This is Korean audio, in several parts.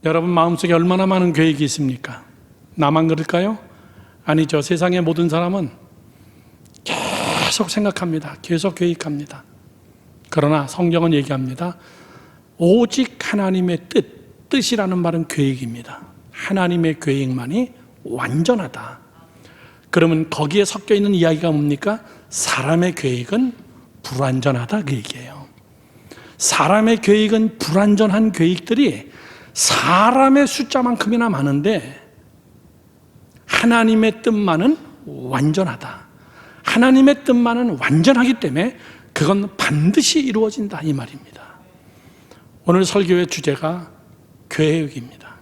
여러분 마음속에 얼마나 많은 계획이 있습니까? 나만 그럴까요? 아니죠. 세상의 모든 사람은 계속 생각합니다. 계속 계획합니다. 그러나 성경은 얘기합니다. 오직 하나님의 뜻이라는 말은 계획입니다. 하나님의 계획만이 완전하다. 그러면 거기에 섞여 있는 이야기가 뭡니까? 사람의 계획은 불완전하다 그 얘기예요. 사람의 계획은 불완전한 계획들이 사람의 숫자만큼이나 많은데 하나님의 뜻만은 완전하다. 하나님의 뜻만은 완전하기 때문에 그건 반드시 이루어진다 이 말입니다. 오늘 설교의 주제가 계획입니다.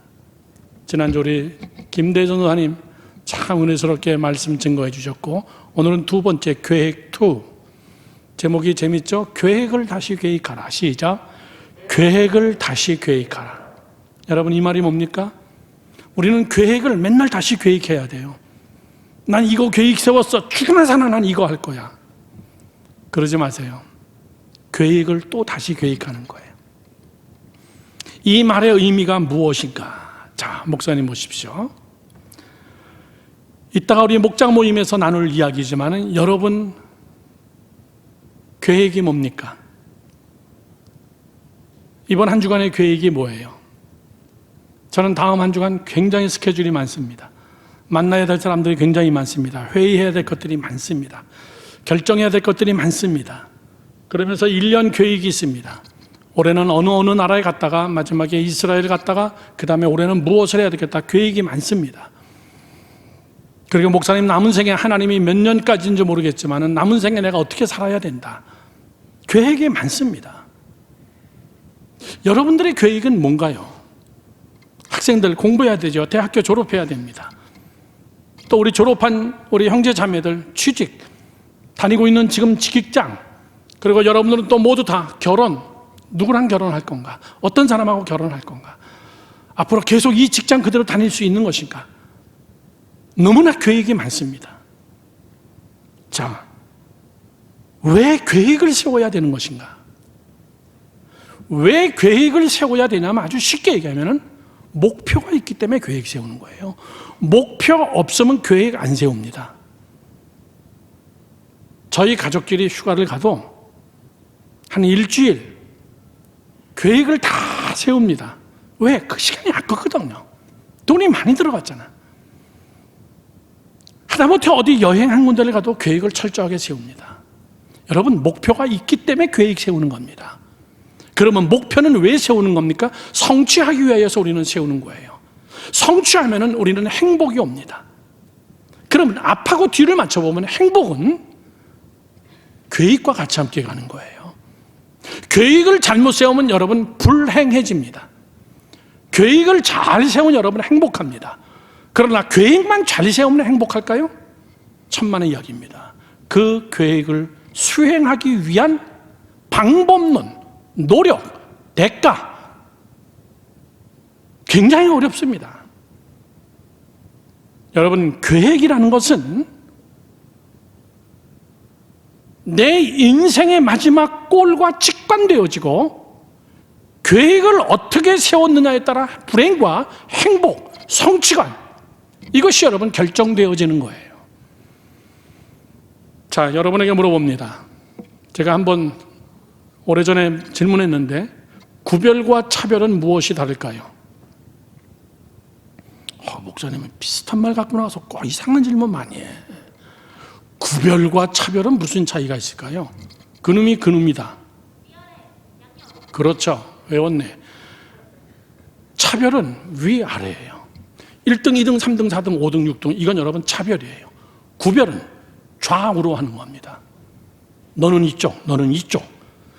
지난주 우리 김대전 전도사님 참 은혜스럽게 말씀 증거해 주셨고, 오늘은 두 번째 계획 2. 제목이 재밌죠? 계획을 다시 계획하라. 시작. 계획을 다시 계획하라. 여러분 이 말이 뭡니까? 우리는 계획을 맨날 다시 계획해야 돼요. 난 이거 계획 세웠어. 죽으나 사나 난 이거 할 거야. 그러지 마세요. 계획을 또 다시 계획하는 거예요. 이 말의 의미가 무엇인가? 자, 목사님 보십시오. 이따가 우리 목장 모임에서 나눌 이야기지만 여러분 계획이 뭡니까? 이번 한 주간의 계획이 뭐예요? 저는 다음 한 주간 굉장히 스케줄이 많습니다. 만나야 될 사람들이 굉장히 많습니다. 회의해야 될 것들이 많습니다. 결정해야 될 것들이 많습니다. 그러면서 1년 계획이 있습니다. 올해는 어느 나라에 갔다가 마지막에 이스라엘 갔다가 그 다음에 올해는 무엇을 해야 되겠다. 계획이 많습니다. 그리고 목사님 남은 생에 하나님이 몇 년까지인지 모르겠지만 남은 생에 내가 어떻게 살아야 된다. 계획이 많습니다. 여러분들의 계획은 뭔가요? 학생들 공부해야 되죠. 대학교 졸업해야 됩니다. 또 우리 졸업한 우리 형제 자매들 취직, 다니고 있는 지금 직장, 그리고 여러분들은 또 모두 다 결혼, 누구랑 결혼할 건가? 어떤 사람하고 결혼할 건가? 앞으로 계속 이 직장 그대로 다닐 수 있는 것인가? 너무나 계획이 많습니다. 자, 왜 계획을 세워야 되는 것인가? 왜 계획을 세워야 되냐면 아주 쉽게 얘기하면 목표가 있기 때문에 계획 세우는 거예요. 목표 없으면 계획 안 세웁니다. 저희 가족끼리 휴가를 가도 한 일주일 계획을 다 세웁니다. 왜? 그 시간이 아깝거든요. 돈이 많이 들어갔잖아. 하다못해 어디 여행 한 군데를 가도 계획을 철저하게 세웁니다. 여러분 목표가 있기 때문에 계획 세우는 겁니다. 그러면 목표는 왜 세우는 겁니까? 성취하기 위해서 우리는 세우는 거예요. 성취하면 우리는 행복이 옵니다. 그러면 앞하고 뒤를 맞춰보면 행복은 계획과 같이 함께 가는 거예요. 계획을 잘못 세우면 여러분 불행해집니다. 계획을 잘 세우면 여러분 행복합니다. 그러나 계획만 잘 세우면 행복할까요? 천만의 이야기입니다. 그 계획을 수행하기 위한 방법론, 노력, 대가 굉장히 어렵습니다. 여러분 계획이라는 것은 내 인생의 마지막 골과 직관되어지고 계획을 어떻게 세웠느냐에 따라 불행과 행복, 성취감 이것이 여러분 결정되어지는 거예요. 자, 여러분에게 물어봅니다. 제가 한번 오래전에 질문했는데 구별과 차별은 무엇이 다를까요? 목사님은 비슷한 말 갖고 나와서 꼭 이상한 질문 많이 해. 구별과 차별은 무슨 차이가 있을까요? 그놈이 그놈이다. 그렇죠. 외웠네. 차별은 위아래예요. 1등, 2등, 3등, 4등, 5등, 6등 이건 여러분 차별이에요. 구별은 좌우로 하는 겁니다. 너는 이쪽, 너는 이쪽.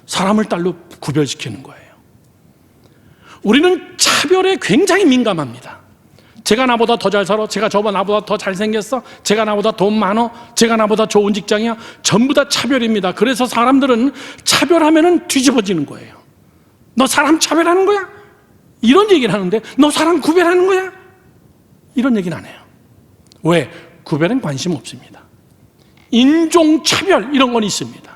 사람을 딸로 구별시키는 거예요. 우리는 차별에 굉장히 민감합니다. 제가 나보다 더 잘 살아, 제가 저보다 나보다 더 잘생겼어, 제가 나보다 돈 많어, 제가 나보다 좋은 직장이야. 전부 다 차별입니다. 그래서 사람들은 차별하면 뒤집어지는 거예요. 너 사람 차별하는 거야? 이런 얘기를 하는데 너 사람 구별하는 거야? 이런 얘기는 안 해요. 왜? 구별엔 관심 없습니다. 인종차별 이런 건 있습니다.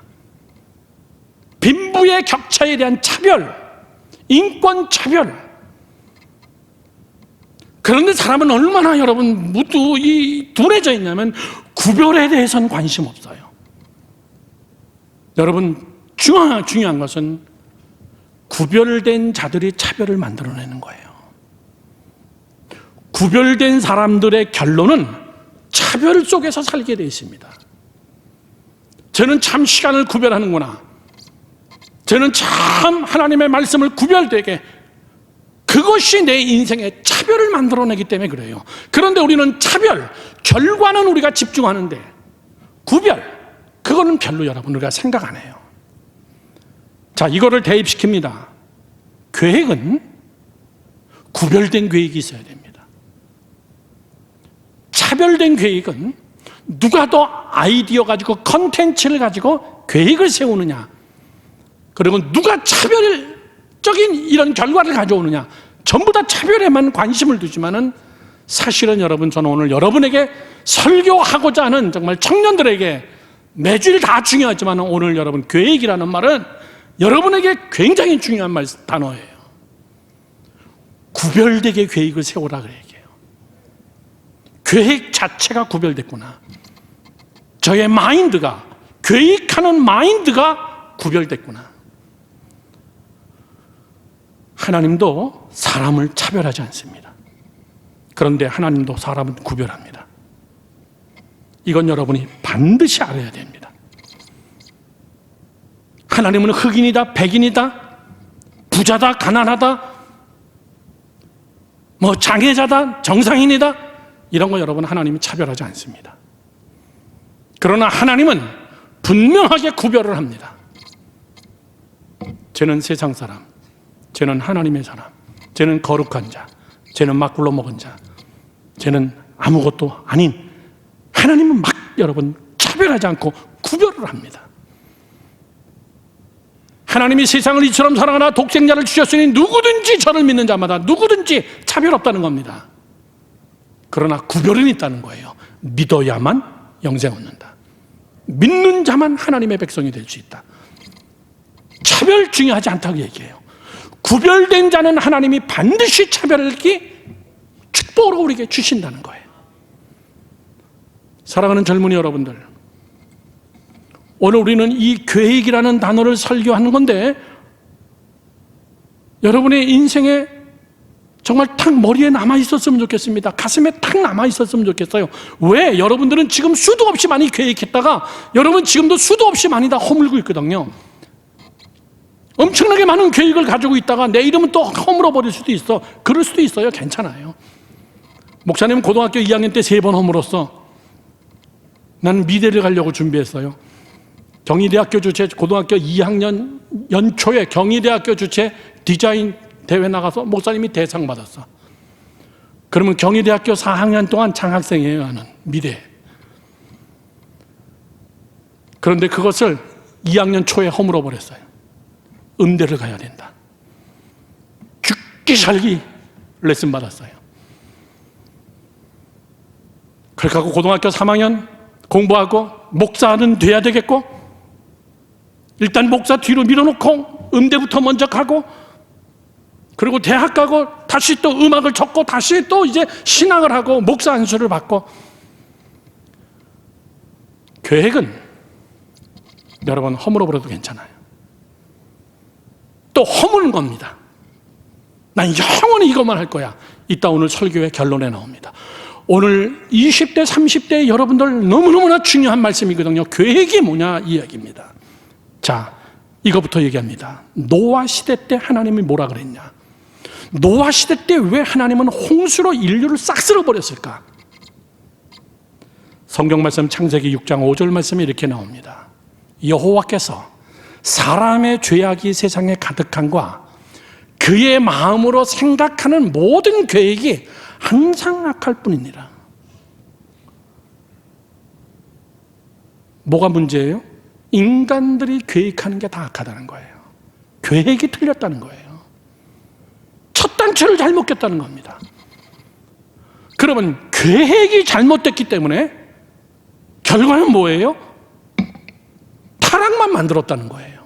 빈부의 격차에 대한 차별, 인권차별 그런데 사람은 얼마나 여러분 모두 둔해져 있냐면 구별에 대해서는 관심 없어요. 여러분 중요한 것은 구별된 자들이 차별을 만들어내는 거예요. 구별된 사람들의 결론은 차별 속에서 살게 되어 있습니다. 저는 참 시간을 구별하는구나. 저는 참 하나님의 말씀을 구별되게, 그것이 내 인생의 차별을 만들어내기 때문에 그래요. 그런데 우리는 차별, 결과는 우리가 집중하는데 구별, 그거는 별로 여러분 우리가 생각 안 해요. 자, 이거를 대입시킵니다. 계획은 구별된 계획이 있어야 됩니다. 차별된 계획은 누가 더 아이디어 가지고 컨텐츠를 가지고 계획을 세우느냐, 그리고 누가 차별적인 이런 결과를 가져오느냐, 전부 다 차별에만 관심을 두지만은 사실은 여러분, 저는 오늘 여러분에게 설교하고자 하는, 정말 청년들에게 매주일 다 중요하지만 오늘 여러분 계획이라는 말은 여러분에게 굉장히 중요한 단어예요. 구별되게 계획을 세우라 그래 얘기해요. 계획 자체가 구별됐구나. 저의 마인드가, 계획하는 마인드가 구별됐구나. 하나님도 사람을 차별하지 않습니다. 그런데 하나님도 사람은 구별합니다. 이건 여러분이 반드시 알아야 됩니다. 하나님은 흑인이다, 백인이다, 부자다, 가난하다, 장애자다, 정상인이다, 이런 거 여러분 하나님이 차별하지 않습니다. 그러나 하나님은 분명하게 구별을 합니다. 쟤는 세상 사람, 쟤는 하나님의 사람, 쟤는 거룩한 자, 쟤는 막 굴러먹은 자, 쟤는 아무것도 아닌, 하나님은 막 여러분 차별하지 않고 구별을 합니다. 하나님이 세상을 이처럼 사랑하나 독생자를 주셨으니 누구든지 저를 믿는 자마다 누구든지 차별 없다는 겁니다. 그러나 구별은 있다는 거예요. 믿어야만 영생 얻는다. 믿는 자만 하나님의 백성이 될 수 있다. 차별 중요하지 않다고 얘기해요. 구별된 자는 하나님이 반드시 차별을 축복으로 우리에게 주신다는 거예요. 사랑하는 젊은이 여러분들, 오늘 우리는 이 계획이라는 단어를 설교하는 건데, 여러분의 인생에 정말 탁 머리에 남아 있었으면 좋겠습니다. 가슴에 탁 남아 있었으면 좋겠어요. 왜? 여러분들은 지금 수도 없이 많이 계획했다가 여러분 지금도 수도 없이 많이 다 허물고 있거든요. 엄청나게 많은 계획을 가지고 있다가 내 이름은 또 허물어 버릴 수도 있어. 그럴 수도 있어요. 괜찮아요. 목사님은 고등학교 2학년 때 3번 허물었어. 나는 미대를 가려고 준비했어요. 경희대학교 주최 고등학교 2학년 연초에 경희대학교 주최 디자인 대회 나가서 목사님이 대상 받았어. 그러면 경희대학교 4학년 동안 장학생이에요. 나는 미대. 그런데 그것을 2학년 초에 허물어 버렸어요. 음대를 가야 된다. 죽기 살기 레슨 받았어요. 그렇게 하고 고등학교 3학년 공부하고 목사는 돼야 되겠고, 일단 목사 뒤로 밀어놓고 음대부터 먼저 가고, 그리고 대학 가고 다시 또 음악을 쳤고 다시 또 이제 신앙을 하고 목사 안수를 받고. 계획은 여러분 허물어 버려도 괜찮아요. 또 허무는 겁니다. 난 영원히 이것만 할 거야. 이따 오늘 설교의 결론에 나옵니다. 오늘 20대 30대 여러분들 너무너무나 중요한 말씀이거든요. 계획이 뭐냐 이 이야기입니다. 자, 이거부터 얘기합니다. 노아 시대 때 하나님이 뭐라 그랬냐? 노아 시대 때 왜 하나님은 홍수로 인류를 싹 쓸어버렸을까? 성경 말씀 창세기 6장 5절 말씀이 이렇게 나옵니다. 여호와께서 사람의 죄악이 세상에 가득함과 그의 마음으로 생각하는 모든 계획이 항상 악할 뿐이니라. 뭐가 문제예요? 인간들이 계획하는 게 다 악하다는 거예요. 계획이 틀렸다는 거예요. 첫 단추를 잘못 꼈다는 겁니다. 그러면 계획이 잘못됐기 때문에 결과는 뭐예요? 타락만 만들었다는 거예요.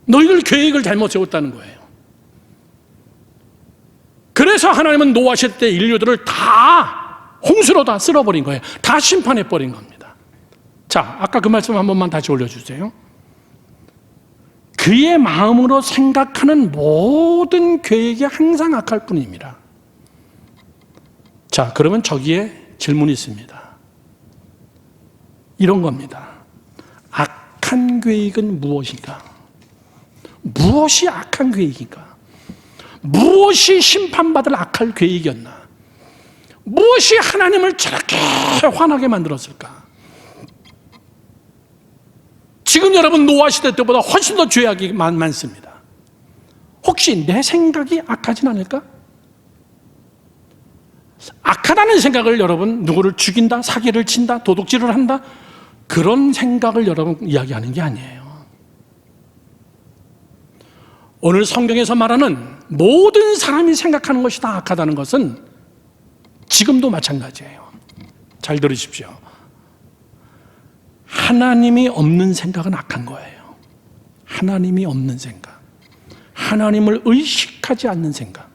너희들 계획을 잘못 세웠다는 거예요. 그래서 그래서 하나님은 노아하실 때 인류들을 다 홍수로 다 쓸어버린 거예요. 다 심판해버린 겁니다. 자, 아까 그 말씀 한 번만 다시 올려주세요. 그의 마음으로 생각하는 모든 계획이 항상 악할 뿐입니다. 자, 그러면 저기에 질문이 있습니다. 이런 겁니다. 악한 계획은 무엇인가? 무엇이 악한 계획인가? 무엇이 심판받을 악할 계획이었나? 무엇이 하나님을 저렇게 화나게 만들었을까? 지금 여러분 노아 시대 때보다 훨씬 더 죄악이 많습니다. 혹시 내 생각이 악하진 않을까? 악하다는 생각을 여러분 누구를 죽인다, 사기를 친다, 도둑질을 한다, 그런 생각을 여러분 이야기하는 게 아니에요. 오늘 성경에서 말하는 모든 사람이 생각하는 것이 다 악하다는 것은 지금도 마찬가지예요. 잘 들으십시오. 하나님이 없는 생각은 악한 거예요. 하나님이 없는 생각, 하나님을 의식하지 않는 생각.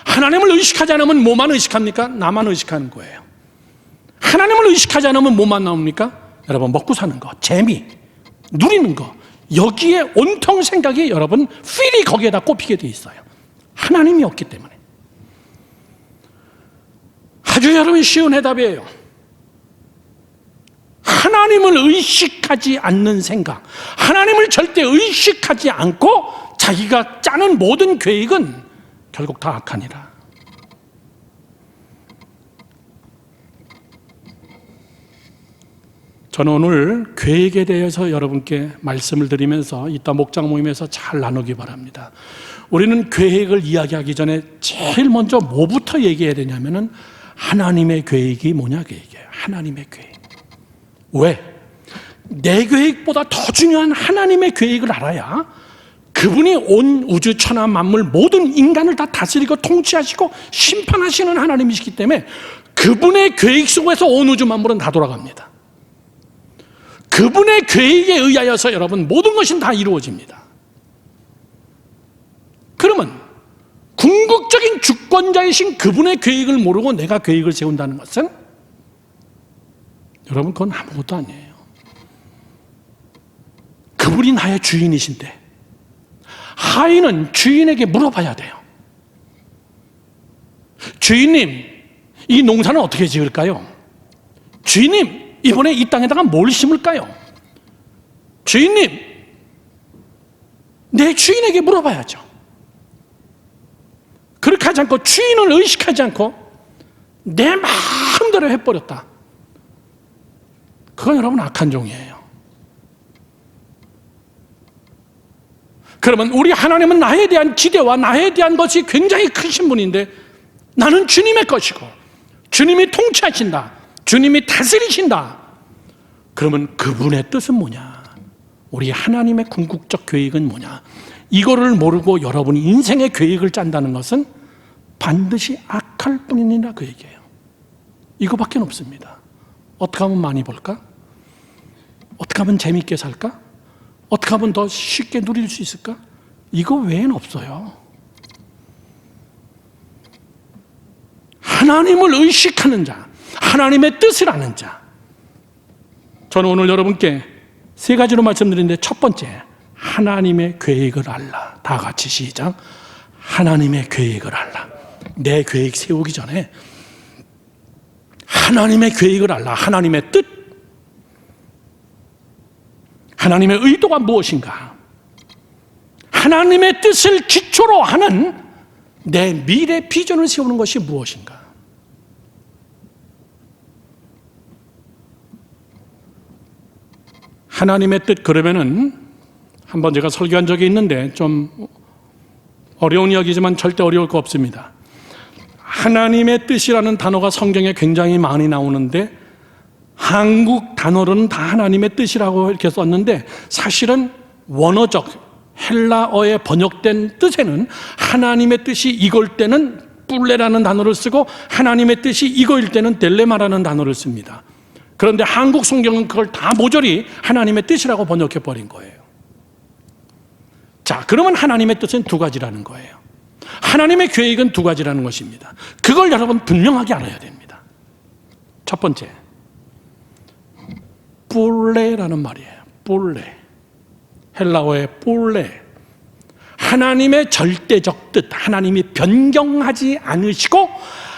하나님을 의식하지 않으면 뭐만 의식합니까? 나만 의식하는 거예요. 하나님을 의식하지 않으면 뭐만 나옵니까? 여러분, 먹고 사는 거, 재미, 누리는 거, 여기에 온통 생각이 여러분 필이 거기에다 꼽히게 돼 있어요. 하나님이 없기 때문에. 아주 여러분 쉬운 해답이에요. 하나님을 의식하지 않는 생각, 하나님을 절대 의식하지 않고 자기가 짜는 모든 계획은 결국 다 악하니라. 저는 오늘 계획에 대해서 여러분께 말씀을 드리면서 이따 목장 모임에서 잘 나누기 바랍니다. 우리는 계획을 이야기하기 전에 제일 먼저 뭐부터 얘기해야 되냐면은 하나님의 계획이 뭐냐 그 얘기예요. 하나님의 계획. 왜? 내 계획보다 더 중요한 하나님의 계획을 알아야 그분이 온 우주 천하 만물 모든 인간을 다 다스리고 통치하시고 심판하시는 하나님이시기 때문에 그분의 계획 속에서 온 우주 만물은 다 돌아갑니다. 그분의 계획에 의하여서 여러분 모든 것이 다 이루어집니다. 그러면 궁극적인 주권자이신 그분의 계획을 모르고 내가 계획을 세운다는 것은 여러분 그건 아무것도 아니에요. 그분이 나의 주인이신데 하인은 주인에게 물어봐야 돼요. 주인님, 이 농사는 어떻게 지을까요? 주인님, 이번에 이 땅에다가 뭘 심을까요? 주인님, 내 주인에게 물어봐야죠. 그렇게 하지 않고 주인을 의식하지 않고 내 마음대로 해버렸다. 그건 여러분 악한 종이에요. 그러면 우리 하나님은 나에 대한 기대와 나에 대한 것이 굉장히 크신 분인데 나는 주님의 것이고 주님이 통치하신다, 주님이 다스리신다. 그러면 그분의 뜻은 뭐냐? 우리 하나님의 궁극적 계획은 뭐냐? 이거를 모르고 여러분이 인생의 계획을 짠다는 것은 반드시 악할 뿐이니라 그 얘기예요. 이거밖에 없습니다. 어떻게 하면 많이 벌까? 어떻게 하면 재미있게 살까? 어떻게 하면 더 쉽게 누릴 수 있을까? 이거 외에는 없어요. 하나님을 의식하는 자, 하나님의 뜻을 아는 자. 저는 오늘 여러분께 세 가지로 말씀드리는데 첫 번째, 하나님의 계획을 알라. 다 같이 시작. 하나님의 계획을 알라. 내 계획 세우기 전에 하나님의 계획을 알라. 하나님의 뜻, 하나님의 의도가 무엇인가? 하나님의 뜻을 기초로 하는 내 미래 비전을 세우는 것이 무엇인가? 하나님의 뜻, 그러면은 한번 제가 설교한 적이 있는데 좀 어려운 이야기지만 절대 어려울 거 없습니다. 하나님의 뜻이라는 단어가 성경에 굉장히 많이 나오는데 한국 단어로는 다 하나님의 뜻이라고 이렇게 썼는데 사실은 원어적 헬라어에 번역된 뜻에는 하나님의 뜻이 이걸 때는 뿔레라는 단어를 쓰고 하나님의 뜻이 이거일 때는 델레마라는 단어를 씁니다. 그런데 한국 성경은 그걸 다 모조리 하나님의 뜻이라고 번역해 버린 거예요. 자, 그러면 하나님의 뜻은 두 가지라는 거예요. 하나님의 계획은 두 가지라는 것입니다. 그걸 여러분 분명하게 알아야 됩니다. 첫 번째, 뿔레라는 말이에요. 뿔레. 헬라어의 뿔레. 하나님의 절대적 뜻, 하나님이 변경하지 않으시고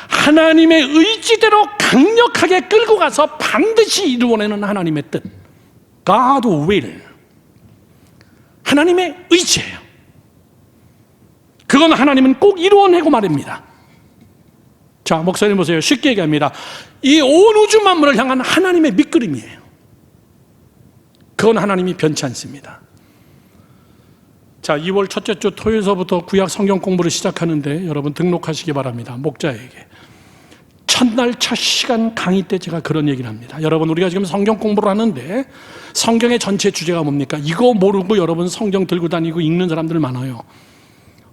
하나님의 의지대로 강력하게 끌고 가서 반드시 이루어내는 하나님의 뜻, God will. 하나님의 의지예요. 그건 하나님은 꼭 이루어내고 말입니다. 자, 목사님 보세요. 쉽게 얘기합니다. 이 온 우주 만물을 향한 하나님의 밑그림이에요. 그건 하나님이 변치 않습니다. 자, 2월 첫째 주 토요일서부터 구약 성경 공부를 시작하는데 여러분 등록하시기 바랍니다. 목자에게. 첫날 첫 시간 강의 때 제가 그런 얘기를 합니다. 여러분, 우리가 지금 성경 공부를 하는데 성경의 전체 주제가 뭡니까? 이거 모르고 여러분 성경 들고 다니고 읽는 사람들 많아요.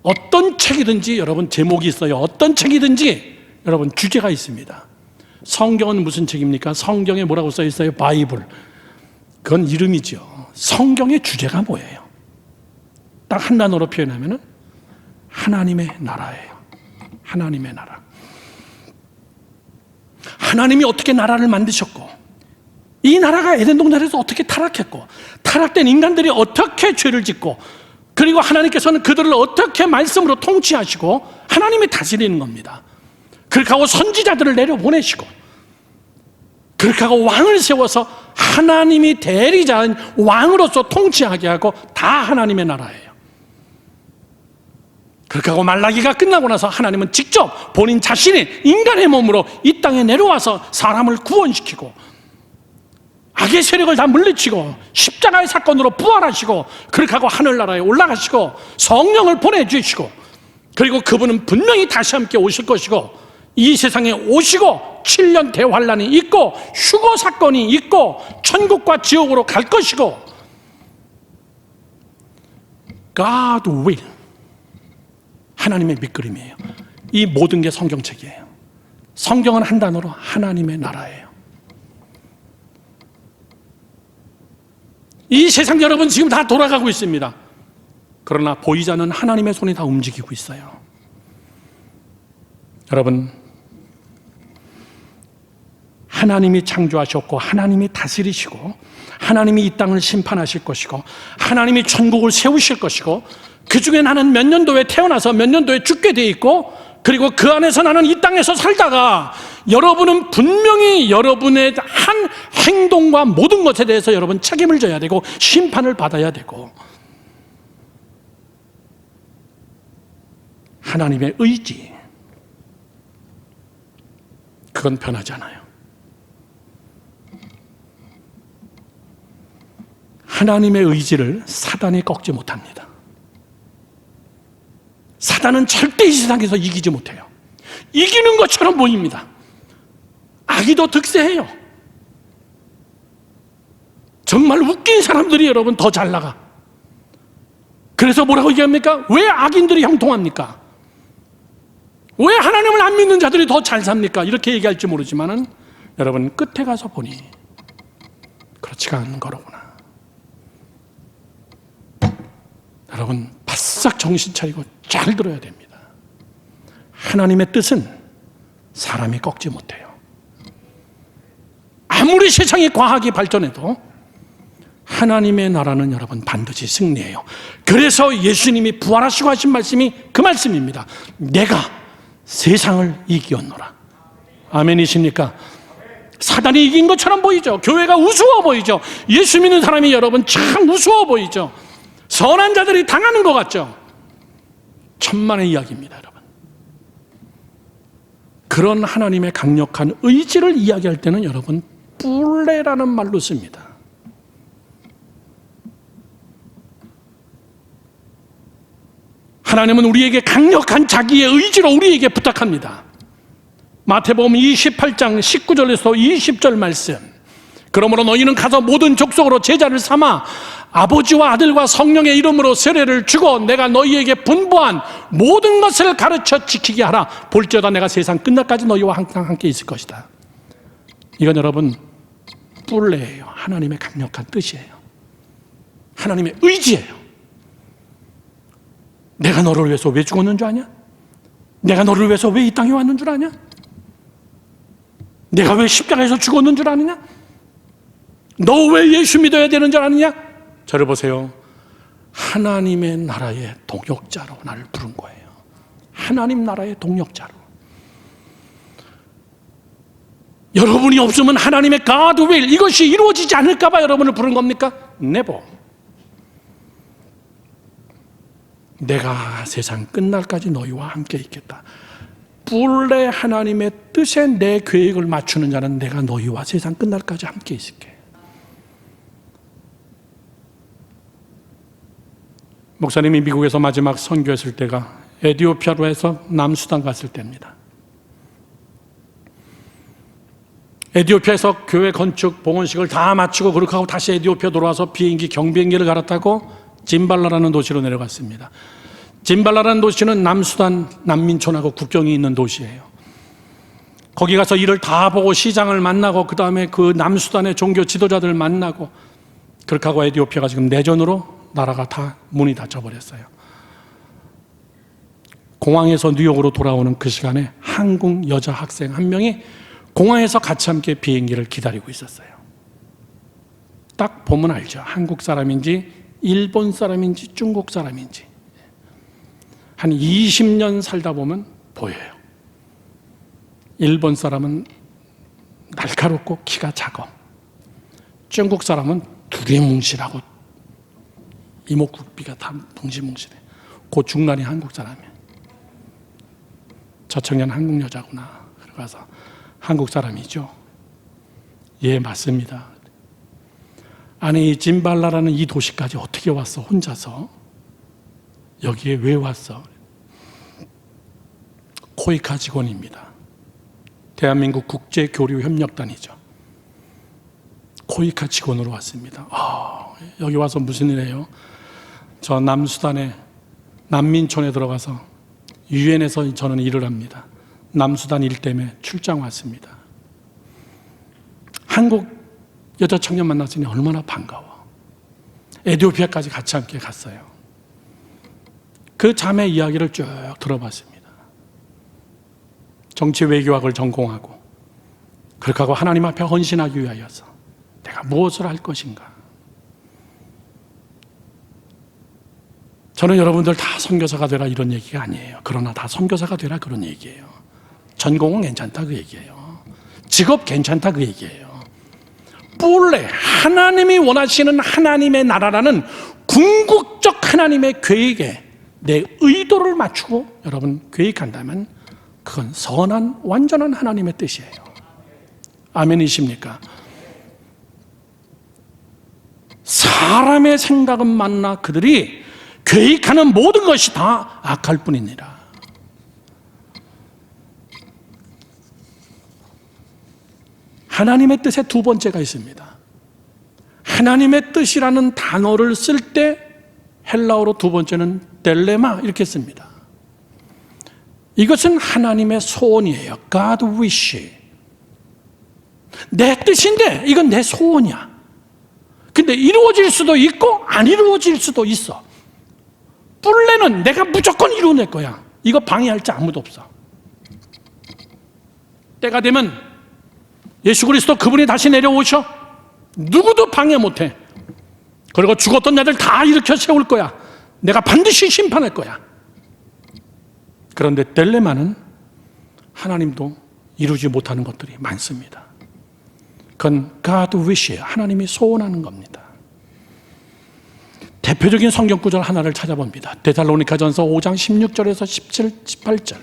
어떤 책이든지 여러분 제목이 있어요. 어떤 책이든지 여러분 주제가 있습니다. 성경은 무슨 책입니까? 성경에 뭐라고 써 있어요? 바이블. 그건 이름이죠. 성경의 주제가 뭐예요? 딱 한 단어로 표현하면 하나님의 나라예요. 하나님의 나라. 하나님이 어떻게 나라를 만드셨고, 이 나라가 에덴 동산에서 어떻게 타락했고, 타락된 인간들이 어떻게 죄를 짓고, 그리고 하나님께서는 그들을 어떻게 말씀으로 통치하시고 하나님이 다스리는 겁니다. 그렇게 하고 선지자들을 내려보내시고, 그렇게 하고 왕을 세워서 하나님이 대리자인 왕으로서 통치하게 하고, 다 하나님의 나라예요. 그렇게 하고 말라기가 끝나고 나서 하나님은 직접 본인 자신이 인간의 몸으로 이 땅에 내려와서 사람을 구원시키고 악의 세력을 다 물리치고 십자가의 사건으로 부활하시고, 그렇게 하고 하늘나라에 올라가시고 성령을 보내주시고, 그리고 그분은 분명히 다시 함께 오실 것이고, 이 세상에 오시고 7년 대환란이 있고 휴거 사건이 있고 천국과 지옥으로 갈 것이고, God will. 하나님의 밑그림이에요. 이 모든 게 성경책이에요. 성경은 한 단어로 하나님의 나라예요. 이 세상 여러분 지금 다 돌아가고 있습니다. 그러나 보이지 않는 하나님의 손이 다 움직이고 있어요. 여러분, 하나님이 창조하셨고 하나님이 다스리시고 하나님이 이 땅을 심판하실 것이고 하나님이 천국을 세우실 것이고, 그 중에 나는 몇 년도에 태어나서 몇 년도에 죽게 돼 있고, 그리고 그 안에서 나는 이 땅에서 살다가, 여러분은 분명히 여러분의 한 행동과 모든 것에 대해서 여러분 책임을 져야 되고 심판을 받아야 되고, 하나님의 의지, 그건 변하지 않아요. 하나님의 의지를 사단이 꺾지 못합니다. 사단은 절대 이 세상에서 이기지 못해요. 이기는 것처럼 보입니다. 악이 더 득세해요. 정말 웃긴 사람들이 여러분 더 잘 나가. 그래서 뭐라고 얘기합니까? 왜 악인들이 형통합니까? 왜 하나님을 안 믿는 자들이 더 잘 삽니까? 이렇게 얘기할지 모르지만은 여러분 끝에 가서 보니 그렇지가 않은 거로구나. 여러분 바싹 정신 차리고 잘 들어야 됩니다. 하나님의 뜻은 사람이 꺾지 못해요. 아무리 세상이 과학이 발전해도 하나님의 나라는 여러분 반드시 승리해요. 그래서 예수님이 부활하시고 하신 말씀이 그 말씀입니다. 내가 세상을 이기었노라. 아멘이십니까? 사단이 이긴 것처럼 보이죠. 교회가 우스워 보이죠. 예수 믿는 사람이 여러분 참 우스워 보이죠. 선한 자들이 당하는 것 같죠. 천만의 이야기입니다, 여러분. 그런 하나님의 강력한 의지를 이야기할 때는 여러분 뿔레라는 말로 씁니다. 하나님은 우리에게 강력한 자기의 의지로 우리에게 부탁합니다. 마태복음 28장 19절에서 20절 말씀. 그러므로 너희는 가서 모든 족속으로 제자를 삼아 아버지와 아들과 성령의 이름으로 세례를 주고 내가 너희에게 분부한 모든 것을 가르쳐 지키게 하라. 볼지어다 내가 세상 끝날까지 너희와 항상 함께 있을 것이다. 이건 여러분 뿔레예요. 하나님의 강력한 뜻이에요. 하나님의 의지예요. 내가 너를 위해서 왜 죽었는 줄 아냐? 내가 너를 위해서 왜 이 땅에 왔는 줄 아냐? 내가 왜 십자가에서 죽었는 줄 아느냐? 너 왜 예수 믿어야 되는 줄 아느냐? 저를 보세요. 하나님의 나라의 동역자로 나를 부른 거예요. 하나님 나라의 동역자로. 여러분이 없으면 하나님의 God will, 이것이 이루어지지 않을까 봐 여러분을 부른 겁니까? Never. 내가 세상 끝날까지 너희와 함께 있겠다. 본래 하나님의 뜻에 내 계획을 맞추는 자는 내가 너희와 세상 끝날까지 함께 있을게. 목사님이 미국에서 마지막 선교했을 때가 에티오피아로 해서 남수단 갔을 때입니다. 에티오피아에서 교회 건축 봉헌식을 다 마치고 그렇게 하고 다시 에티오피아 돌아와서 경비행기를 갈아타고 짐발라라는 도시로 내려갔습니다. 짐발라라는 도시는 남수단 난민촌하고 국경이 있는 도시예요. 거기 가서 일을 다 보고 시장을 만나고 그 다음에 그 남수단의 종교 지도자들 만나고 그렇게 하고 에티오피아가 지금 내전으로 나라가 다 문이 닫혀버렸어요. 공항에서 뉴욕으로 돌아오는 그 시간에 한국 여자 학생 한 명이 공항에서 같이 함께 비행기를 기다리고 있었어요. 딱 보면 알죠. 한국 사람인지 일본 사람인지 중국 사람인지. 한 20년 살다 보면 보여요. 일본 사람은 날카롭고 키가 작아. 중국 사람은 두리뭉실하고 이목구비가 다 뭉실뭉실해. 그 중간이 한국 사람이에요. 저 청년 한국 여자구나. 그래서 한국 사람이죠. 예, 맞습니다. 아니, 짐발라라는 이 도시까지 어떻게 왔어? 혼자서? 여기에 왜 왔어? 코이카 직원입니다. 대한민국 국제교류협력단이죠. 코이카 직원으로 왔습니다. 여기 와서 무슨 일 해요? 저 남수단에 난민촌에 들어가서 유엔에서 저는 일을 합니다. 남수단 일 때문에 출장 왔습니다. 한국 여자 청년 만났으니 얼마나 반가워. 에티오피아까지 같이 함께 갔어요. 그 자매 이야기를 쭉 들어봤습니다. 정치 외교학을 전공하고 그렇게 하고 하나님 앞에 헌신하기 위하여서 내가 무엇을 할 것인가. 저는 여러분들 다 선교사가 되라 이런 얘기가 아니에요. 그러나 다 선교사가 되라 그런 얘기예요. 전공은 괜찮다 그 얘기예요. 직업 괜찮다 그 얘기예요. 본래 하나님이 원하시는 하나님의 나라라는 궁극적 하나님의 계획에 내 의도를 맞추고 여러분 계획한다면 그건 선한 완전한 하나님의 뜻이에요. 아멘이십니까? 사람의 생각은 맞나 그들이 계획하는 모든 것이 다 악할 뿐이니라. 하나님의 뜻에 두 번째가 있습니다. 하나님의 뜻이라는 단어를 쓸 때 헬라어로 두 번째는 델레마 이렇게 씁니다. 이것은 하나님의 소원이에요. God wish. 내 뜻인데 이건 내 소원이야. 근데 이루어질 수도 있고 안 이루어질 수도 있어. 본래는 내가 무조건 이루어낼 거야. 이거 방해할 자 아무도 없어. 때가 되면 예수 그리스도 그분이 다시 내려오셔. 누구도 방해 못해. 그리고 죽었던 애들 다 일으켜 세울 거야. 내가 반드시 심판할 거야. 그런데 델레마는 하나님도 이루지 못하는 것들이 많습니다. 그건 God wish예요. 하나님이 소원하는 겁니다. 대표적인 성경 구절 하나를 찾아봅니다. 데살로니가전서 5장 16절에서 17, 18절.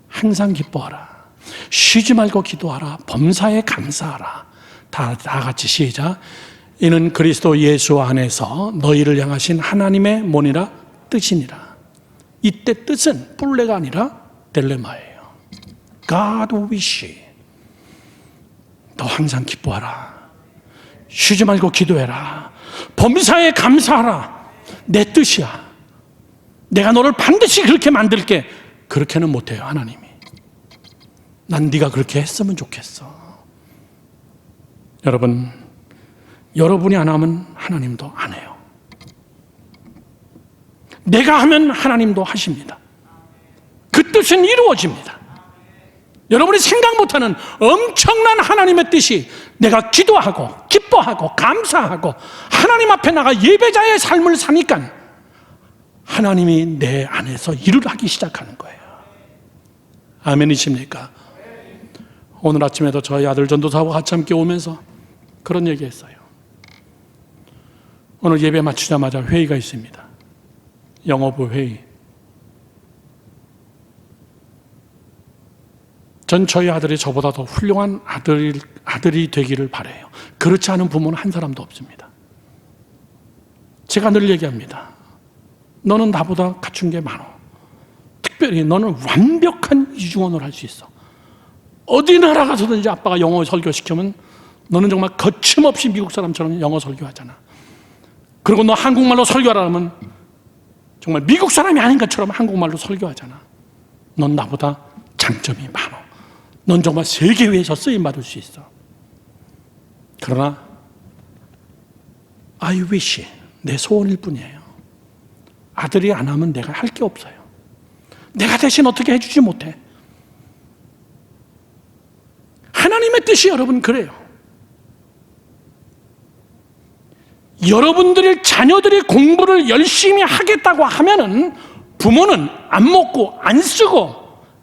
항상 기뻐하라. 쉬지 말고 기도하라. 범사에 감사하라. 다 같이 시작. 이는 그리스도 예수 안에서 너희를 향하신 하나님의 뭐니라? 뜻이니라. 이때 뜻은 본래가 아니라 델레마예요. God wish. 너 항상 기뻐하라. 쉬지 말고 기도해라. 범사에 감사하라. 내 뜻이야. 내가 너를 반드시 그렇게 만들게. 그렇게는 못해요, 하나님이. 난 네가 그렇게 했으면 좋겠어. 여러분, 여러분이 안 하면 하나님도 안 해요. 내가 하면 하나님도 하십니다. 그 뜻 뜻은 이루어집니다. 여러분이 생각 못하는 엄청난 하나님의 뜻이 내가 기도하고 기뻐하고 감사하고 하나님 앞에 나가 예배자의 삶을 사니까 하나님이 내 안에서 일을 하기 시작하는 거예요. 아멘이십니까? 오늘 아침에도 저희 아들 전도사하고 같이 함께 오면서 그런 얘기했어요. 오늘 예배 마치자마자 회의가 있습니다. 영어부 회의. 전 저희 아들이 저보다 더 훌륭한 아들이 되기를 바라요. 그렇지 않은 부모는 한 사람도 없습니다. 제가 늘 얘기합니다. 너는 나보다 갖춘 게 많아. 특별히 너는 완벽한 이중언어를 할 수 있어. 어디 나라 가서든지 아빠가 영어 설교시키면 너는 정말 거침없이 미국 사람처럼 영어 설교하잖아. 그리고 너 한국말로 설교하라면 정말 미국 사람이 아닌 것처럼 한국말로 설교하잖아. 넌 나보다 장점이 많아. 넌 정말 세계회에서 쓰임받을 수 있어. 그러나 I wish, 내 소원일 뿐이에요. 아들이 안 하면 내가 할 게 없어요. 내가 대신 어떻게 해주지 못해. 하나님의 뜻이 여러분 그래요. 여러분들의 자녀들이 공부를 열심히 하겠다고 하면은 부모는 안 먹고 안 쓰고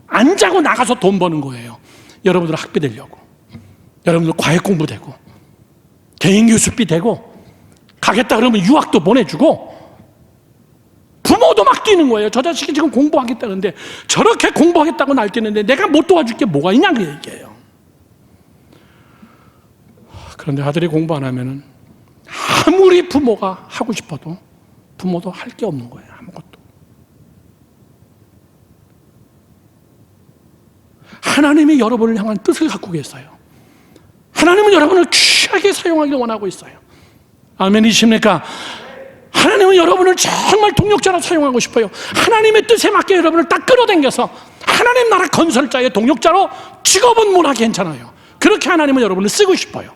안 자고 나가서 돈 버는 거예요. 여러분들 학비 되려고, 여러분들 과외 공부 되고, 개인 교습비 되고, 가겠다 그러면 유학도 보내주고, 부모도 막 뛰는 거예요. 저 자식이 지금 공부하겠다는데 저렇게 공부하겠다고 날뛰는데 내가 못 도와줄 게 뭐가 있냐 그 얘기예요. 그런데 아들이 공부 안 하면은 아무리 부모가 하고 싶어도 부모도 할 게 없는 거예요. 아무것도. 하나님이 여러분을 향한 뜻을 갖고 계세요. 하나님은 여러분을 귀하게 사용하기를 원하고 있어요. 아멘이십니까? 하나님은 여러분을 정말 동력자로 사용하고 싶어요. 하나님의 뜻에 맞게 여러분을 딱 끌어당겨서 하나님 나라 건설자의 동력자로, 직업은 뭐나 괜찮아요. 그렇게 하나님은 여러분을 쓰고 싶어요.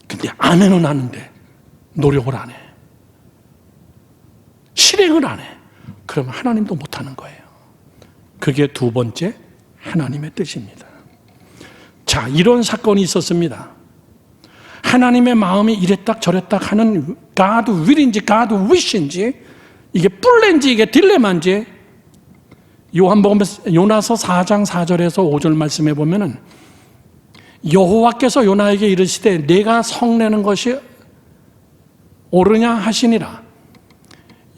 근데 아멘은 하는데 노력을 안 해, 실행을 안 해. 그러면 하나님도 못하는 거예요. 그게 두 번째 하나님의 뜻입니다. 자, 이런 사건이 있었습니다. 하나님의 마음이 이랬다 저랬다 하는 God will인지 God wish인지, 이게 플랜지 이게 딜레마인지, 요한복음 요나서 4장 4절에서 5절 말씀해 보면은 여호와께서 요나에게 이르시되 내가 성내는 것이 옳으냐 하시니라.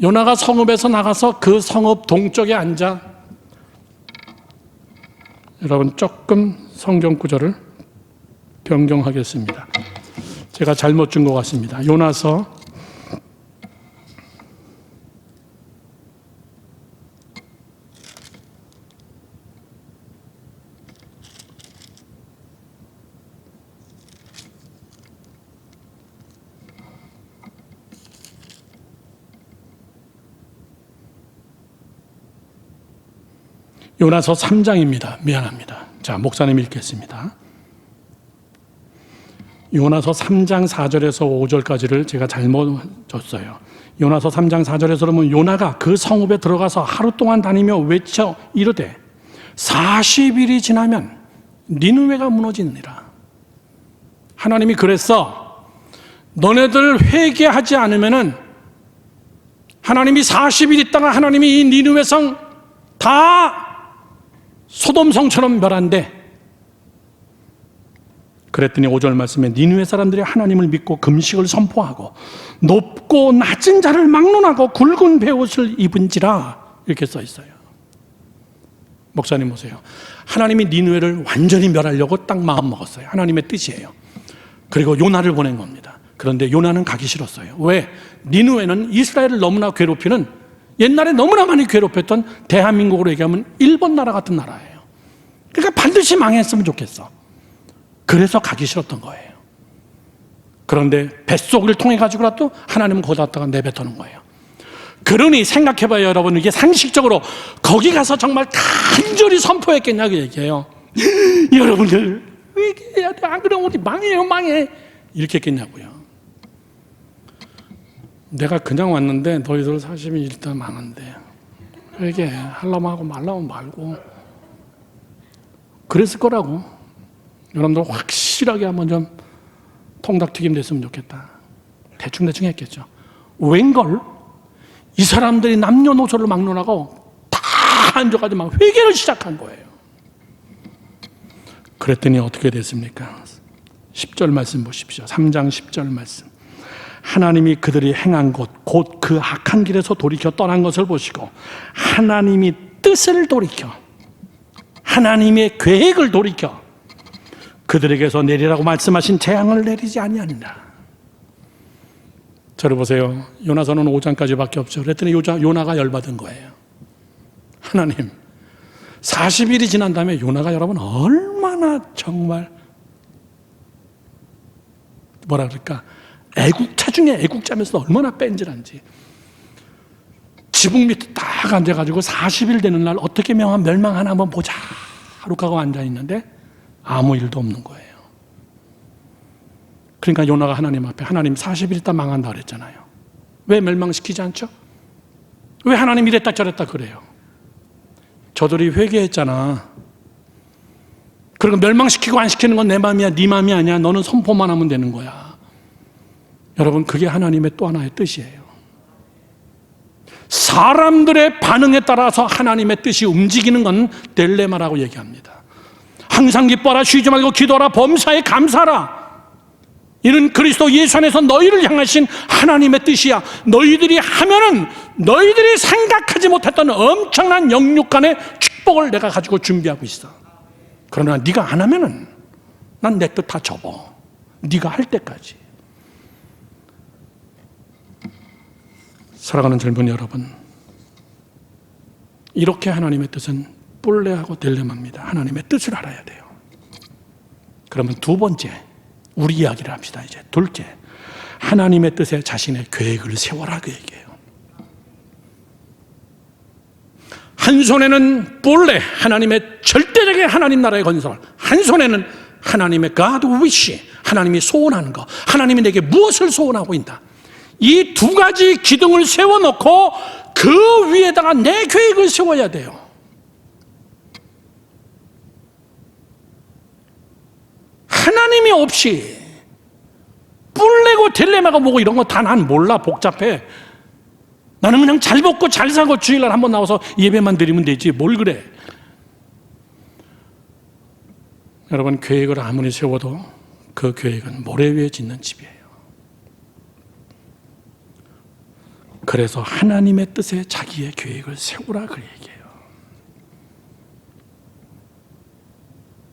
요나가 성읍에서 나가서 그 성읍 동쪽에 앉아, 여러분 조금 성경 구절을 변경하겠습니다. 제가 잘못 준 것 같습니다. 요나서 3장입니다. 미안합니다. 자, 목사님 읽겠습니다. 요나서 3장 4절에서 5절까지를 제가 잘못 줬어요. 요나서 3장 4절에서 보면 요나가 그 성읍에 들어가서 하루 동안 다니며 외쳐 이르되 40일이 지나면 니느웨가 무너지느니라. 하나님이 그랬어. 너네들 회개하지 않으면은 하나님이 40일 있다가 하나님이 이 니느웨 성 다 소돔성처럼 멸한대. 그랬더니 5절 말씀에 니느웨 사람들이 하나님을 믿고 금식을 선포하고 높고 낮은 자를 막론하고 굵은 베옷을 입은지라, 이렇게 써 있어요. 목사님 보세요. 하나님이 니느웨를 완전히 멸하려고 딱 마음 먹었어요. 하나님의 뜻이에요. 그리고 요나를 보낸 겁니다. 그런데 요나는 가기 싫었어요. 왜? 니느웨는 이스라엘을 너무나 괴롭히는, 옛날에 너무나 많이 괴롭혔던, 대한민국으로 얘기하면 일본 나라 같은 나라예요. 그러니까 반드시 망했으면 좋겠어. 그래서 가기 싫었던 거예요. 그런데 뱃속을 통해 가지고라도 하나님은 거기다가 내뱉어놓은 거예요. 그러니 생각해봐요, 여러분. 이게 상식적으로 거기 가서 정말 간절히 선포했겠냐고 얘기해요. 여러분들 회개해야 돼. 안 그러면 우리 망해요, 망해. 이렇게 했겠냐고요. 내가 그냥 왔는데 너희들 사심이 일단 많은데 회개하려면 하고 말라면 말고 그랬을 거라고. 여러분들 확실하게 한번 좀 통닭튀김 됐으면 좋겠다. 대충 했겠죠. 웬걸 이 사람들이 남녀노소를 막론하고 다 앉아가지고 막 회개를 시작한 거예요. 그랬더니 어떻게 됐습니까? 10절 말씀 보십시오. 3장 10절 말씀. 하나님이 그들이 행한 것 곧 그 악한 길에서 돌이켜 떠난 것을 보시고 하나님이 뜻을 돌이켜 하나님의 계획을 돌이켜 그들에게서 내리라고 말씀하신 재앙을 내리지 아니하니라. 저를 보세요. 요나서는 5장까지밖에 없죠. 그랬더니 요나가 열받은 거예요. 하나님 40일이 지난 다음에 요나가 여러분 얼마나 정말 뭐라 그럴까 애국자 중에 애국자면서 얼마나 뺀질한지. 지붕 밑에 딱 앉아가지고 40일 되는 날 어떻게 멸망하나 한번 보자 이렇게 하고 앉아있는데 아무 일도 없는 거예요. 그러니까 요나가 하나님 앞에 하나님 40일 있다 망한다 그랬잖아요. 왜 멸망시키지 않죠? 왜 하나님 이랬다 저랬다 그래요? 저들이 회개했잖아. 그리고 멸망시키고 안 시키는 건 내 마음이야 네 마음이 아니야. 너는 선포만 하면 되는 거야. 여러분 그게 하나님의 또 하나의 뜻이에요. 사람들의 반응에 따라서 하나님의 뜻이 움직이는 건 딜레마라고 얘기합니다. 항상 기뻐하라 쉬지 말고 기도하라 범사에 감사하라. 이는 그리스도 예수 안에서 너희를 향하신 하나님의 뜻이야. 너희들이 하면은 너희들이 생각하지 못했던 엄청난 영육간의 축복을 내가 가지고 준비하고 있어. 그러나 네가 안 하면은 난 내 뜻 다 접어. 네가 할 때까지. 사랑하는 젊은 여러분, 이렇게 하나님의 뜻은 뿔레하고 딜레마입니다. 하나님의 뜻을 알아야 돼요. 그러면 두 번째, 우리 이야기를 합시다. 이제 둘째, 하나님의 뜻에 자신의 계획을 세워라 그 얘기예요. 한 손에는 뿔레, 하나님의 절대적인 하나님 나라의 건설, 한 손에는 하나님의 God wish, 하나님이 소원하는 것, 하나님이 내게 무엇을 소원하고 있다. 이 두 가지 기둥을 세워놓고 그 위에다가 내 계획을 세워야 돼요. 하나님이 없이 뿔레고 딜레마가 뭐고 이런 거 다 난 몰라. 복잡해. 나는 그냥 잘 먹고 잘 사고 주일날 한번 나와서 예배만 드리면 되지 뭘 그래. 여러분 계획을 아무리 세워도 그 계획은 모래 위에 짓는 집이에요. 그래서 하나님의 뜻에 자기의 계획을 세우라 그 얘기예요.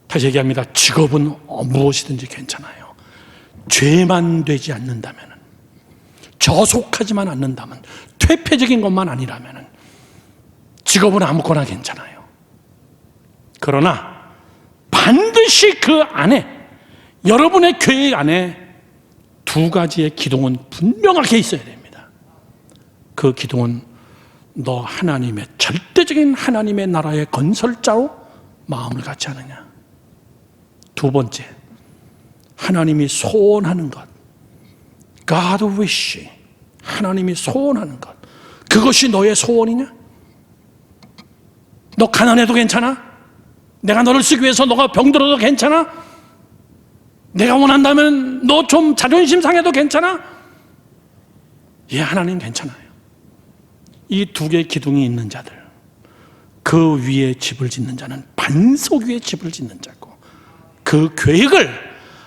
다시 얘기합니다. 직업은 무엇이든지 괜찮아요. 죄만 되지 않는다면, 저속하지만 않는다면, 퇴폐적인 것만 아니라면 직업은 아무거나 괜찮아요. 그러나 반드시 그 안에 여러분의 계획 안에 두 가지의 기둥은 분명하게 있어야 됩니다. 그 기둥은 너 하나님의 절대적인 하나님의 나라의 건설자로 마음을 갖지 않느냐. 두 번째, 하나님이 소원하는 것, God wish, 하나님이 소원하는 것, 그것이 너의 소원이냐? 너 가난해도 괜찮아? 내가 너를 쓰기 위해서 너가 병들어도 괜찮아? 내가 원한다면 너 좀 자존심 상해도 괜찮아? 예, 하나님 괜찮아요. 이 두 개의 기둥이 있는 자들, 그 위에 집을 짓는 자는 반석 위에 집을 짓는 자고, 그 계획을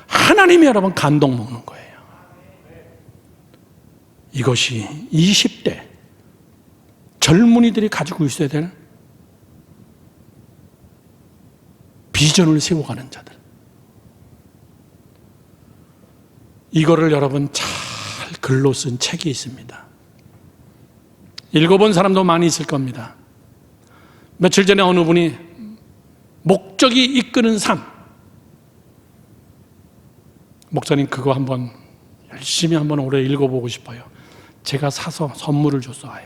하나님이 여러분 감동 먹는 거예요. 이것이 20대 젊은이들이 가지고 있어야 될 비전을 세워가는 자들. 이거를 여러분 잘 글로 쓴 책이 있습니다. 읽어본 사람도 많이 있을 겁니다. 며칠 전에 어느 분이 목적이 이끄는 삶, 목사님 그거 한번 열심히 한번 올해 읽어보고 싶어요. 제가 사서 선물을 줬어. 아예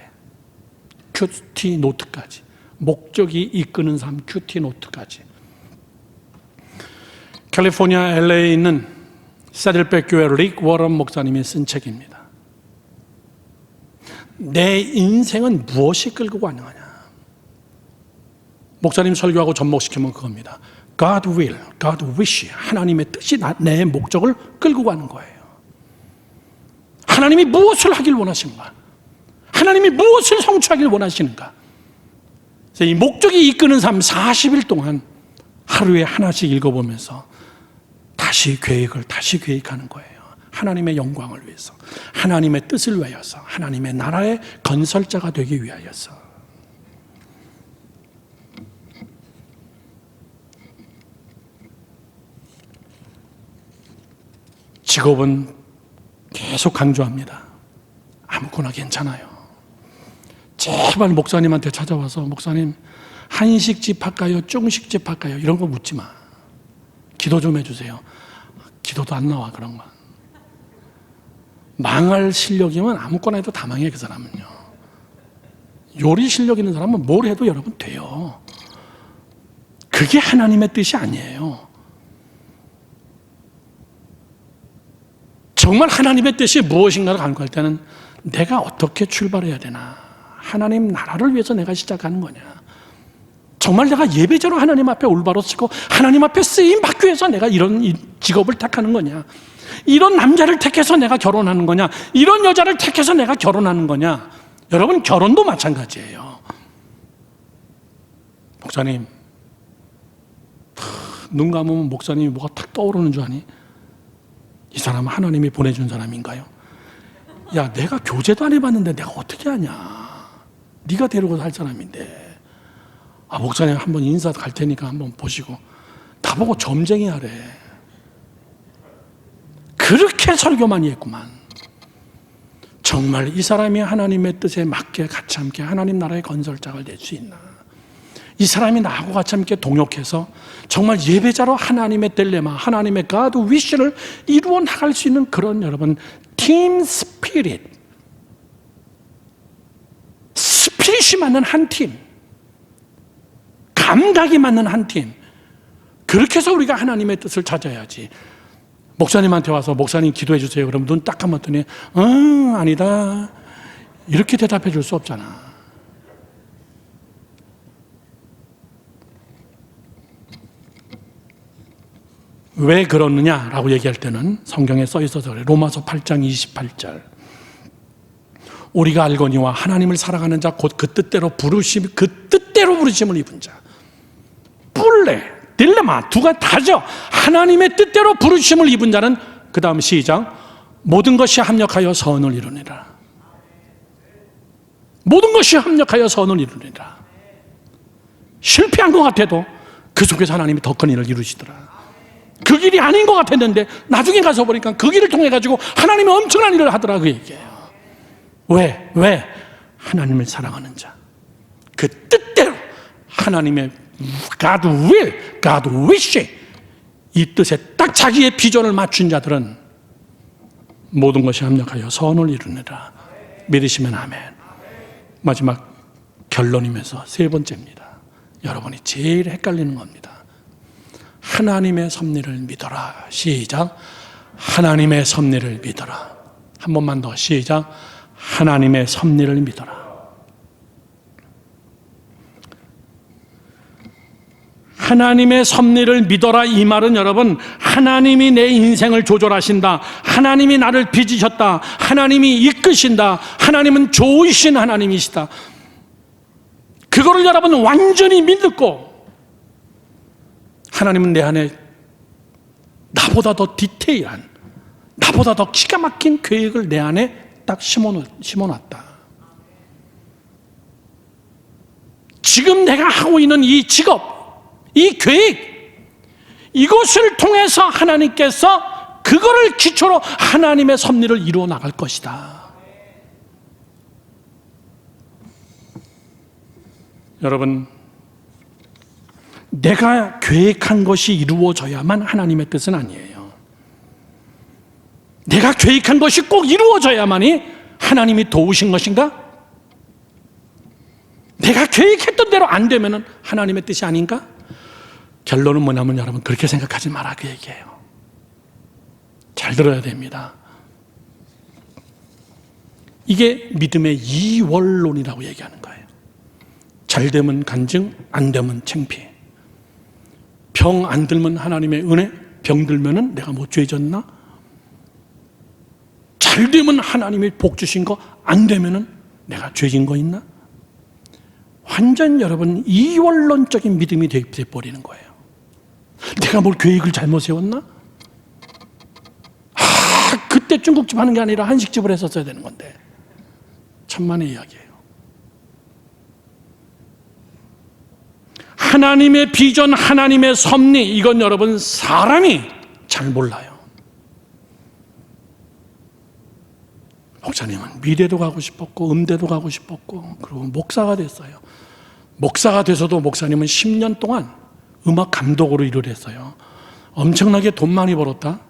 큐티 노트까지, 목적이 이끄는 삶 큐티 노트까지. 캘리포니아 LA에 있는 사들백 교회 릭 워런 목사님이 쓴 책입니다. 내 인생은 무엇이 끌고 가느냐. 목사님 설교하고 접목시키면 그겁니다. God will, God wish. 하나님의 뜻이 내 목적을 끌고 가는 거예요. 하나님이 무엇을 하길 원하시는가? 하나님이 무엇을 성취하길 원하시는가? 이 목적이 이끄는 삶 40일 동안 하루에 하나씩 읽어보면서 다시 계획하는 거예요. 하나님의 영광을 위해서, 하나님의 뜻을 위하여서, 하나님의 나라의 건설자가 되기 위하여서. 직업은 계속 강조합니다. 아무거나 괜찮아요. 제발 목사님한테 찾아와서 목사님 한식집 할까요? 중식집 할까요? 이런 거 묻지 마. 기도 좀 해주세요. 기도도 안 나와 그런 건. 망할 실력이면 아무거나 해도 다 망해 그 사람은요. 요리 실력 있는 사람은 뭘 해도 여러분 돼요. 그게 하나님의 뜻이 아니에요. 정말 하나님의 뜻이 무엇인가를 간구할 때는 내가 어떻게 출발해야 되나? 하나님 나라를 위해서 내가 시작하는 거냐? 정말 내가 예배자로 하나님 앞에 올바로 서고 하나님 앞에 쓰임 받기 위해서 내가 이런 직업을 택하는 거냐? 이런 남자를 택해서 내가 결혼하는 거냐? 이런 여자를 택해서 내가 결혼하는 거냐? 여러분 결혼도 마찬가지예요. 목사님 눈 감으면 목사님이 뭐가 탁 떠오르는 줄 아니? 이 사람은 하나님이 보내준 사람인가요? 야, 내가 교제도 안 해봤는데 내가 어떻게 하냐? 네가 데리고 살 사람인데. 아, 목사님 한번 인사 갈 테니까 한번 보시고. 나보고 점쟁이 하래. 그렇게 설교 많이 했구만. 정말 이 사람이 하나님의 뜻에 맞게 같이 함께 하나님 나라의 건설자가 될 수 있나? 이 사람이 나하고 같이 함께 동역해서 정말 예배자로 하나님의 딜레마, 하나님의 God wish를 이루어 나갈 수 있는 그런 여러분 팀 스피릿, 스피릿이 맞는 한 팀, 감각이 맞는 한 팀. 그렇게 해서 우리가 하나님의 뜻을 찾아야지. 목사님한테 와서 목사님 기도해 주세요 그러면 눈 딱 감았더니 아니다 이렇게 대답해 줄 수 없잖아. 왜 그러느냐라고 얘기할 때는 성경에 써 있어서 그래. 로마서 8장 28절. 우리가 알거니와 하나님을 사랑하는 자 곧 그 뜻대로 부르심을 입은 자. 뿔레, 딜레마 두 가지 다죠. 하나님의 뜻대로 부르심을 입은 자는 그 다음 시작. 모든 것이 합력하여 선을 이루니라. 모든 것이 합력하여 선을 이루니라. 실패한 것 같아도 그 속에서 하나님이 더 큰 일을 이루시더라. 그 길이 아닌 것 같았는데 나중에 가서 보니까 그 길을 통해 가지고 하나님이 엄청난 일을 하더라 그 얘기예요. 왜? 하나님을 사랑하는 자, 그 뜻대로 하나님의 God will, God wish 이 뜻에 딱 자기의 비전을 맞춘 자들은 모든 것이 합력하여 선을 이루느라. 믿으시면 아멘. 마지막 결론이면서 세 번째입니다. 여러분이 제일 헷갈리는 겁니다. 하나님의 섭리를 믿어라. 시작. 하나님의 섭리를 믿어라. 한 번만 더 시작. 하나님의 섭리를 믿어라. 하나님의 섭리를 믿어라 이 말은 여러분 하나님이 내 인생을 조절하신다. 하나님이 나를 빚으셨다. 하나님이 이끄신다. 하나님은 좋으신 하나님이시다. 그거를 여러분 완전히 믿고 하나님은 내 안에 나보다 더 디테일한, 나보다 더 기가 막힌 계획을 내 안에 딱 심어놨다. 지금 내가 하고 있는 이 직업, 이 계획, 이것을 통해서 하나님께서 그거를 기초로 하나님의 섭리를 이루어 나갈 것이다. 여러분, 내가 계획한 것이 이루어져야만 하나님의 뜻은 아니에요. 내가 계획한 것이 꼭 이루어져야만이 하나님이 도우신 것인가? 내가 계획했던 대로 안 되면 하나님의 뜻이 아닌가? 결론은 뭐냐면 여러분 그렇게 생각하지 마라 그 얘기예요. 잘 들어야 됩니다. 이게 믿음의 이원론이라고 얘기하는 거예요. 잘 되면 간증, 안 되면 창피. 병 안 들면 하나님의 은혜, 병 들면은 내가 뭐 죄졌나? 잘 되면 하나님이 복 주신 거, 안 되면은 내가 죄진 거 있나? 완전 여러분 이원론적인 믿음이 되어버리는 거예요. 내가 뭘 계획을 잘못 세웠나? 그때 중국집 하는 게 아니라 한식집을 했었어야 되는 건데. 천만의 이야기예요. 하나님의 비전, 하나님의 섭리, 이건 여러분 사람이 잘 몰라요. 목사님은 미대도 가고 싶었고 음대도 가고 싶었고 그리고 목사가 됐어요. 목사가 돼서도 목사님은 10년 동안 음악 감독으로 일을 했어요. 엄청나게 돈 많이 벌었다.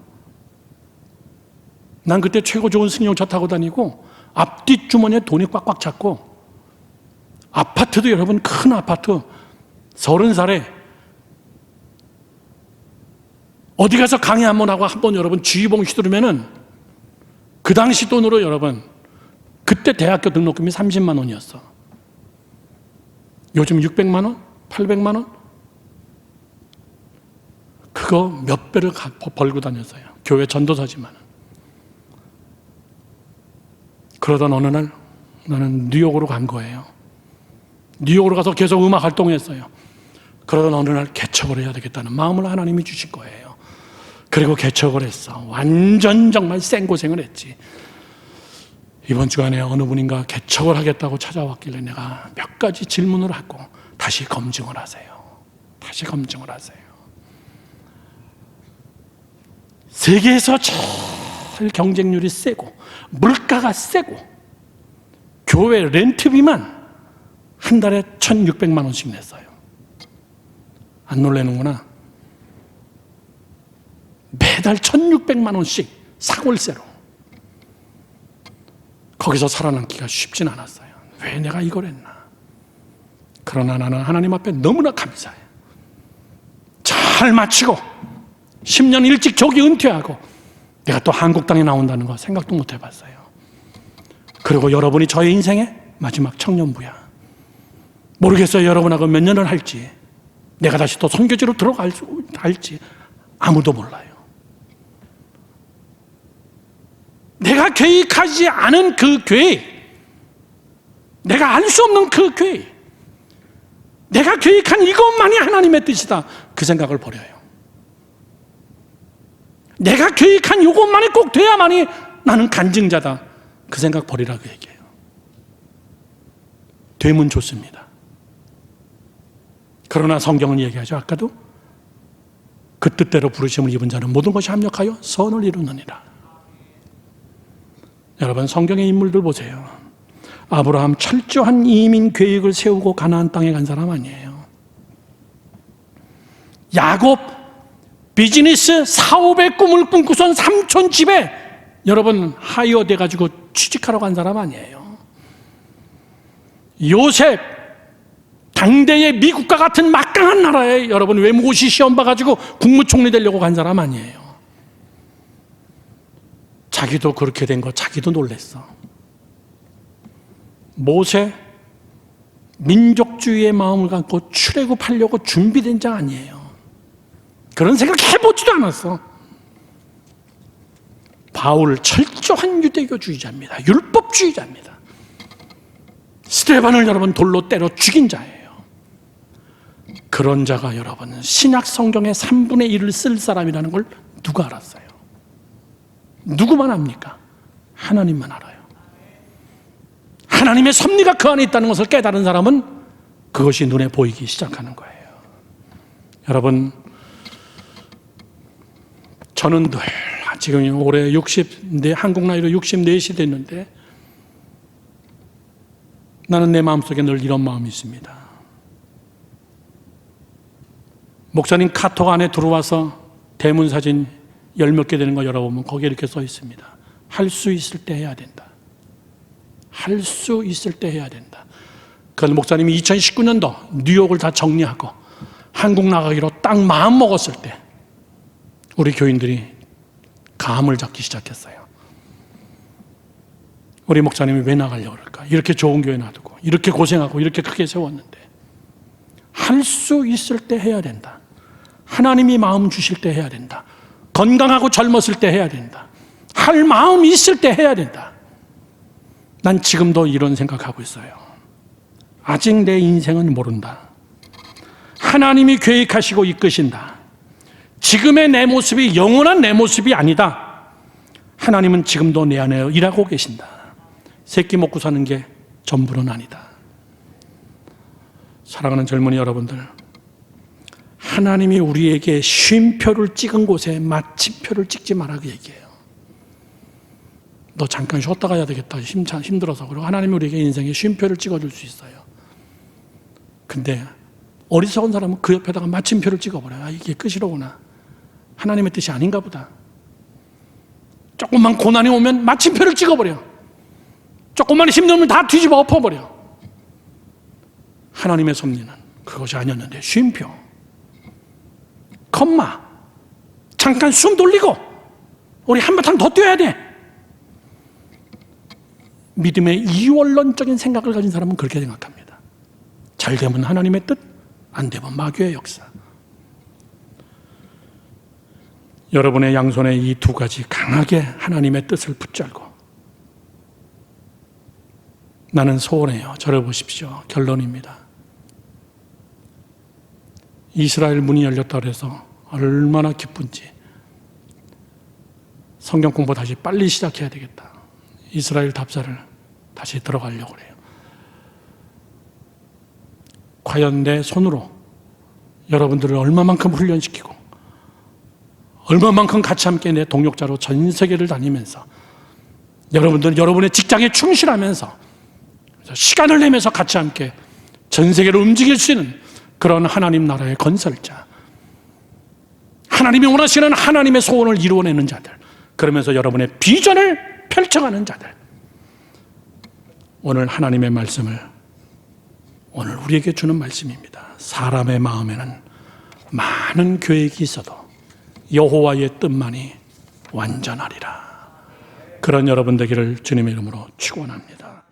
난 그때 최고 좋은 승용차 타고 다니고 앞뒤 주머니에 돈이 꽉꽉 찼고 아파트도 여러분 큰 아파트 30살에 어디 가서 강의 한번 하고 한번 여러분 지휘봉 휘두르면은 그 당시 돈으로 여러분 그때 대학교 등록금이 30만 원이었어. 요즘 600만 원? 800만 원? 그거 몇 배를 벌고 다녔어요. 교회 전도사지만은. 그러던 어느 날 나는 뉴욕으로 간 거예요. 뉴욕으로 가서 계속 음악 활동했어요. 그러던 어느 날 개척을 해야 되겠다는 마음을 하나님이 주신 거예요. 그리고 개척을 했어. 완전 정말 생고생을 했지. 이번 주간에 어느 분인가 개척을 하겠다고 찾아왔길래 내가 몇 가지 질문을 하고 다시 검증을 하세요. 다시 검증을 하세요. 세계에서 제일 경쟁률이 세고 물가가 세고 교회 렌트비만 한 달에 1,600만 원씩 냈어요. 안 놀라는구나. 매달 1,600만 원씩 사골세로. 거기서 살아남기가 쉽진 않았어요. 왜 내가 이걸 했나? 그러나 나는 하나님 앞에 너무나 감사해요. 잘 마치고 10년 일찍 조기 은퇴하고 내가 또 한국 땅에 나온다는 거 생각도 못 해봤어요. 그리고 여러분이 저의 인생의 마지막 청년부야. 모르겠어요. 여러분하고 몇 년을 할지, 내가 다시 또 선교지로 들어갈지 아무도 몰라요. 내가 계획하지 않은 그 계획, 내가 알 수 없는 그 계획, 내가 계획한 이것만이 하나님의 뜻이다, 그 생각을 버려요. 내가 계획한 이것만이 꼭 돼야만이 나는 간증자다, 그 생각 버리라고 얘기해요. 되면 좋습니다. 그러나 성경은 얘기하죠. 아까도 그 뜻대로 부르심을 입은 자는 모든 것이 합력하여 선을 이루느니라. 여러분 성경의 인물들 보세요. 아브라함 철저한 이민 계획을 세우고 가나안 땅에 간 사람 아니에요. 야곱 비즈니스 사업의 꿈을 꿈꾸선 삼촌 집에 여러분 하이어 돼가지고 취직하러 간 사람 아니에요. 요셉 당대의 미국과 같은 막강한 나라에 여러분 외무고시 시험 봐가지고 국무총리 되려고 간 사람 아니에요. 자기도 그렇게 된 거 자기도 놀랬어. 모세 민족주의의 마음을 갖고 출애굽하려고 준비된 자 아니에요. 그런 생각 해보지도 않았어. 바울 철저한 유대교주의자입니다. 율법주의자입니다. 스데반을 여러분 돌로 때려 죽인 자예요. 그런 자가 여러분 신약 성경의 3분의 1을 쓸 사람이라는 걸 누가 알았어요? 누구만 압니까? 하나님만 알아요. 하나님의 섭리가 그 안에 있다는 것을 깨달은 사람은 그것이 눈에 보이기 시작하는 거예요. 여러분 저는 늘 지금 올해 한국 나이로 64시 됐는데 나는 내 마음속에 늘 이런 마음이 있습니다. 목사님 카톡 안에 들어와서 대문 사진 10몇 개 되는 거 열어보면 거기에 이렇게 써 있습니다. 할 수 있을 때 해야 된다. 할 수 있을 때 해야 된다. 그건 목사님이 2019년도 뉴욕을 다 정리하고 한국 나가기로 딱 마음 먹었을 때 우리 교인들이 감을 잡기 시작했어요. 우리 목사님이 왜 나가려고 그럴까? 이렇게 좋은 교회 놔두고 이렇게 고생하고 이렇게 크게 세웠는데 할 수 있을 때 해야 된다. 하나님이 마음 주실 때 해야 된다. 건강하고 젊었을 때 해야 된다. 할 마음이 있을 때 해야 된다. 난 지금도 이런 생각하고 있어요. 아직 내 인생은 모른다. 하나님이 계획하시고 이끄신다. 지금의 내 모습이 영원한 내 모습이 아니다. 하나님은 지금도 내 안에 일하고 계신다. 새끼 먹고 사는 게 전부는 아니다. 사랑하는 젊은이 여러분들, 하나님이 우리에게 쉼표를 찍은 곳에 마침표를 찍지 말라고 얘기해요. 너 잠깐 쉬었다 가야 되겠다. 힘들어서. 그리고 하나님이 우리에게 인생에 쉼표를 찍어줄 수 있어요. 근데 어리석은 사람은 그 옆에다가 마침표를 찍어버려요. 아, 이게 끝이로구나. 하나님의 뜻이 아닌가 보다. 조금만 고난이 오면 마침표를 찍어버려. 조금만 힘들면 다 뒤집어 엎어버려. 하나님의 섭리는 그것이 아니었는데 쉼표, 컴마, 잠깐 숨 돌리고 우리 한바탕 더 뛰어야 돼. 믿음의 이원론적인 생각을 가진 사람은 그렇게 생각합니다. 잘 되면 하나님의 뜻, 안 되면 마귀의 역사. 여러분의 양손에 이 두 가지 강하게 하나님의 뜻을 붙잡고, 나는 소원해요. 저를 보십시오. 결론입니다. 이스라엘 문이 열렸다고 해서 얼마나 기쁜지. 성경 공부 다시 빨리 시작해야 되겠다. 이스라엘 답사를 다시 들어가려고 그래요. 과연 내 손으로 여러분들을 얼마만큼 훈련시키고 얼마만큼 같이 함께 내 동역자로 전 세계를 다니면서 여러분들은 여러분의 직장에 충실하면서 시간을 내면서 같이 함께 전 세계를 움직일 수 있는 그런 하나님 나라의 건설자, 하나님이 원하시는 하나님의 소원을 이루어내는 자들, 그러면서 여러분의 비전을 펼쳐가는 자들, 오늘 하나님의 말씀을 오늘 우리에게 주는 말씀입니다. 사람의 마음에는 많은 계획이 있어도 여호와의 뜻만이 완전하리라. 그런 여러분 되기를 주님의 이름으로 축원합니다.